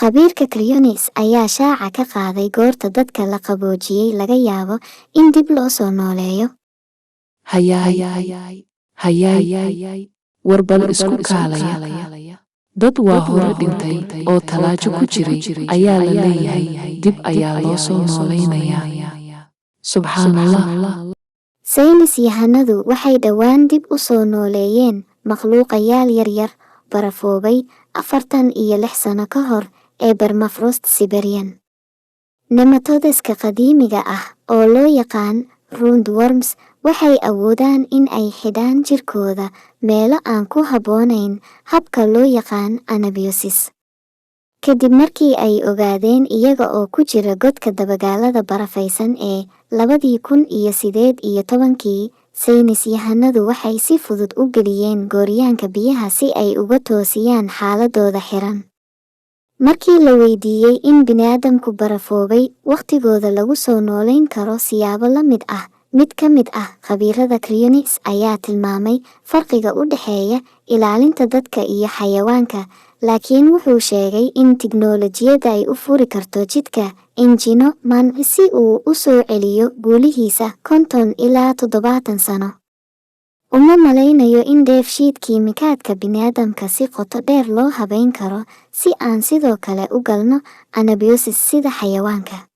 Khabiirka cryonics ayaa shaaca ka qaaday goorta dadka la qaboojiyey laga yaabo in dib loo soo nooleeyo. Hayay, warbal isku kaalaya. Dad waa hore dhintay oo talaajo ku jiray ayaa la leeyahay dib ayaa loo soo noolaynayaa. Subxaanallah. Saynis yahanadu waxay dhowaan dib u soo nooleeyeen makhluuqayaal yaryar barafoobay 46 sano ka hor ee permafrost Siberian. Nematodeska qadiimiga ah oo loo yaqaan roundworms waxay awoodaan in ay xidhaan jirkooda meelo aan ku habboonayn habka loo yaqaan anabiosis. Kadib markii ay ogaadeen iyaga oo ku jira godka dabagaalada barafaysan ee 2018, saynis yahanadu waxay si fudud u geliyeen gooryaanka biyaha si ay uga toosiyaan xaaladooda xiran. Markii la weydiiyey in bini'aadamku barafoobay waqtigooda lagu soo noolayn karo siyaabo la mid ah, mid ka mid ah khabiirada cryonics ayaa tilmaamay farqiga u dhexeeya ilaalinta dadka iyo xayawaanka, laakiin wuxuu sheegay in tiknoolajiyada ay u furi karto jidka injiino man si uu u soo celiyo guulihiisa 50 ilaa 70 sano. Uma malaynayo in dheef-shiid kiimikaadka bini'aadamka si qoto dheer loo habayn karo si aan sidoo kale u galno anabiosis sida xayawaanka.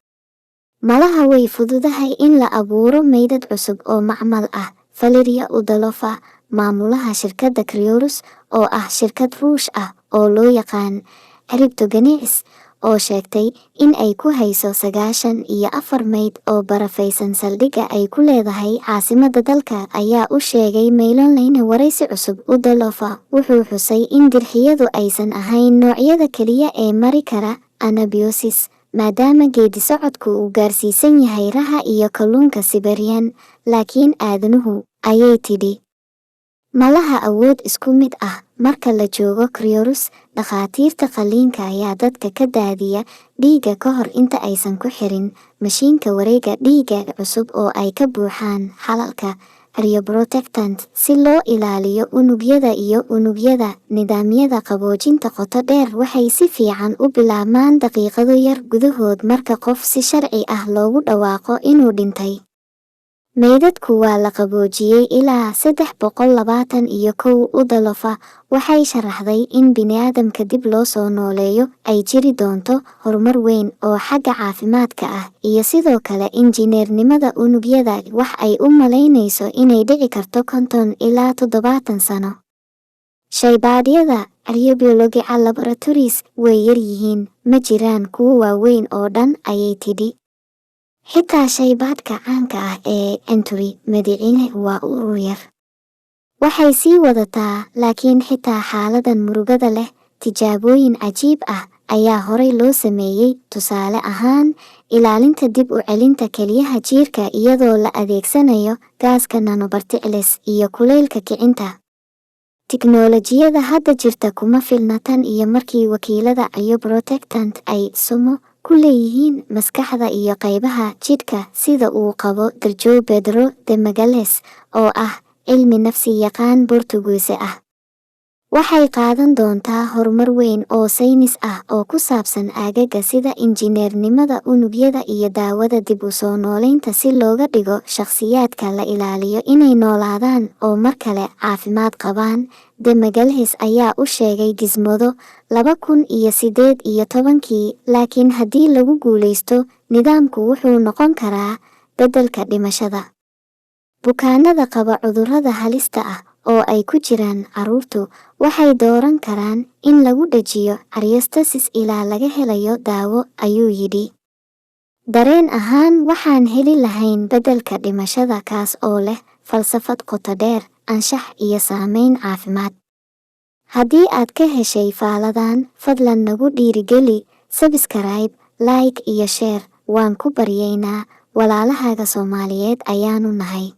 Malaha way fududahay in la abuuro meydad cusub oo macmal ah. Valeria Udalova, maamulaha shirkadda Cryolus oo ah shirkad Ruush ah oo loo yaqaan Cryptogenics, oo sheegtay in ay ku hayso 94 meyd oo barafaysan saldhigga ay ku leedahay caasimadda dalka, ayaa u sheegay Mail Online waraysi cusub. Udalova wuxuu xusay in dirxiyadu aysan ahayn noocyada keliya ee mari kara anabiosis, maadaama geedi socodku uu gaarsiisan yahay raha iyo kalluunka Siberian, laakiin aadanuhu, ayay tidhi, ma laha awood isku mid ah. Marka la joogo Cryolus, dhakhaatiirta qalliinka ayaa dadka ka daadiya dhiigga ka hor inta aysan ku xirin mashiinka wareegga dhiigga cusub oo ay ka buuxaan xalalka cryoprotectant si loo ilaaliyo unugyada iyo unugyada. Nidaamyada qaboojinta qoto dheer waxay si fiican u bilaabmaan daqiiqado yar gudahood marka qof si sharci ah loogu dhawaaqo inuu dhintay. Meydadku waa la qaboojiyey ilaa 321. Udalova waxay sharaxday in bini'aadamka dib loo soo nooleeyo ay jiri doonto horumar weyn oo xagga caafimaadka ah iyo sidoo kale injineernimada unugyada. Wax ay u malaynayso inay dhici karto 50 ilaa 70 sano. Shaybaadhyada cryobiological laboratories way yar yihiin, ma jiraan kuwo waaweyn oo dhan, ayay tidhi. Xitaa shaybaadhka caanka ah ee Entry Medicine waa urur yar. Waxay sii wadataa, laakiin xitaa xaaladan murugada leh, tijaabooyin cajiib ah ayaa horay loo sameeyey. Tusaale ahaan, ilaalinta dib u celinta kelyaha jiirka iyadoo la adeegsanayo gaaska nanoparticles iyo kulaylka kicinta. Tiknoolajiyada hadda jirta kuma filna tan iyo markii wakiilada cryoprotectant ay sumo ku leeyihiin maskaxda iyo qaybaha jidhka, sida uu qabo Dr. Pedro de Magalhães oo ah cilmi nafsi yaqaan Boortaqiis ah. Waxay qaadan doontaa horumar weyn oo saynis ah oo ku saabsan aagagga sida injineernimada unugyada iyo daawada dib u soo noolaynta si looga dhigo shakhsiyaadka la ilaaliyo inay noolaadaan oo mar kale caafimaad qabaan. De Magalhães ayaa u sheegay Gizmodo 2018, laakiin haddii lagu guulaysto, nidaamku wuxuu noqon karaa beddelka dhimashada. Bukaanada qaba cudurrada halista ah oo ay ku jiraan carruurtu waxay dooran karaan in lagu dhajiyo cryostasis ilaa laga helayo daawo, ayuu yidhi. Dareen ahaan waxaan heli lahayn beddelka dhimashada kaas oo leh falsafad qoto dheer, anshax iyo saameyn caafimaad. Haddii aad ka heshay faaladan, fadlan nagu dhiirigeli, subscribe, like iyo share. Waan ku baryaynaa, walaalahaaga Soomaaliyeed ayaanu nahay.